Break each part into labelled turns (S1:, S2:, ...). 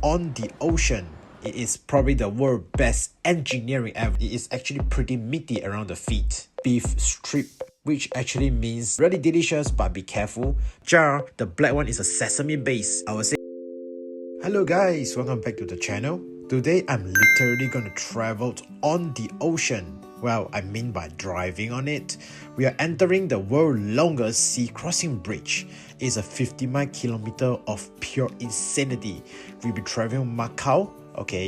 S1: on the ocean. It is probably the world's best engineering ever. It is actually pretty meaty around the feet. Beef strip, which actually means really delicious, but be careful. Jar, the black one, is a sesame base. I would say. Hello guys, welcome back to the channel. Today I'm literally gonna travel on the ocean. Well, I mean by driving on it. We are entering the world's longest sea crossing bridge. It's a 50-mile kilometer of pure insanity. We'll be traveling from Macau,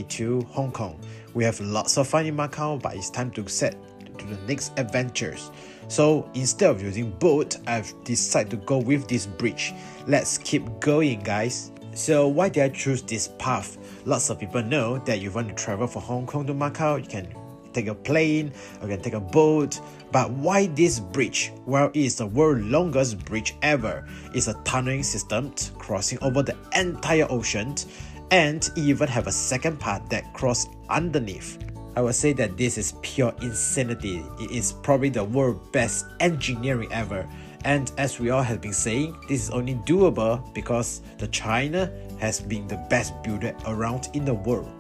S1: to Hong Kong. We have lots of fun in Macau, but it's time to set to the next adventures. So instead of using boat, I've decided to go with this bridge. Let's keep going, guys. So why did I choose this path? Lots of people know that you want to travel from Hong Kong to Macau, you can take a plane, or you can take a boat. But why this bridge? Well, it is the world's longest bridge ever. It's a tunneling system crossing over the entire ocean, and it even have a second part that crosses underneath. I would say that this is pure insanity. It is probably the world's best engineering ever. And as we all have been saying, this is only doable because the China has been the best builder around in the world.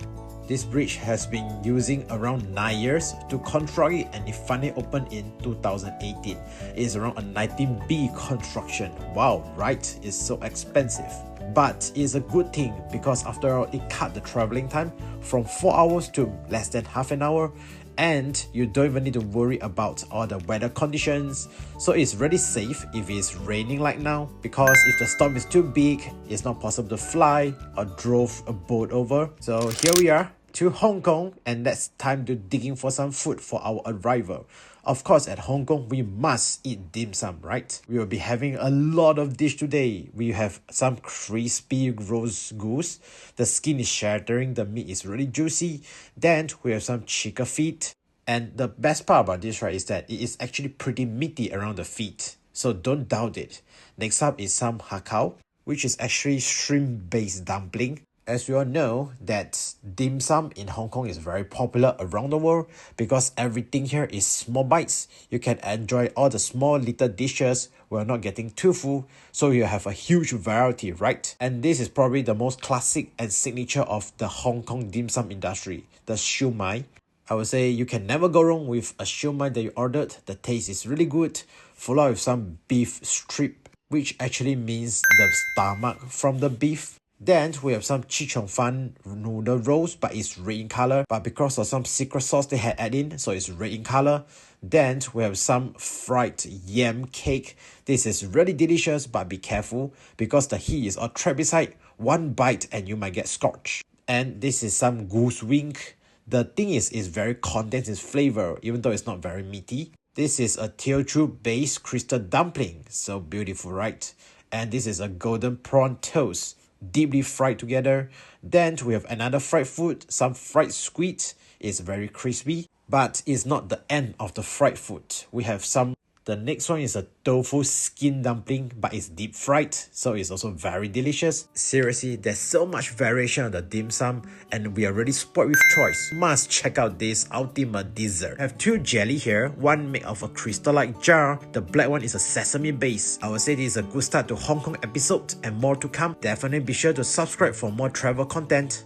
S1: This bridge has been using around 9 years to construct it, and it finally opened in 2018. It is around a 19B construction. Wow, right? It's so expensive. But it's a good thing because after all, it cut the traveling time from 4 hours to less than half an hour. And you don't even need to worry about all the weather conditions. So it's really safe if it's raining like now, because if the storm is too big, it's not possible to fly or drove a boat over. So here we are to Hong Kong, and that's time to digging for some food for our arrival. Of course, at Hong Kong, we must eat dim sum, right? We will be having a lot of dish today. We have some crispy roast goose. The skin is shattering, the meat is really juicy. Then we have some chicken feet. And the best part about this, right, is that it is actually pretty meaty around the feet. So don't doubt it. Next up is some hakao, which is actually shrimp-based dumpling. As we all know, that dim sum in Hong Kong is very popular around the world because everything here is small bites. You can enjoy all the small little dishes while not getting too full, so you have a huge variety, right? And this is probably the most classic and signature of the Hong Kong dim sum industry, the siu mai. I would say you can never go wrong with a siu mai that you ordered. The taste is really good, followed with some beef strip, which actually means the stomach from the beef. Then we have some chee cheong fun noodle rolls, but it's red in color. But because of some secret sauce they had added in, so it's red in color. Then we have some fried yam cake. This is really delicious, but be careful because the heat is all trapped inside. One bite and you might get scorched. And this is some goose wing. The thing is, it's very condensed in flavor, even though it's not very meaty. This is a Teochew based crystal dumpling. So beautiful, right? And this is a golden prawn toast, deeply fried together. Then we have another fried food, some fried squid. It's very crispy, but it's not the end of the fried food. We have the next one is a tofu skin dumpling, but it's deep fried, so it's also very delicious. Seriously, there's so much variation on the dim sum, and we are really spoiled with choice. Must check out this ultimate dessert. I have two jelly here, one made of a crystal-like jar. The black one is a sesame base. I would say this is a good start to Hong Kong episode, and more to come. Definitely be sure to subscribe for more travel content.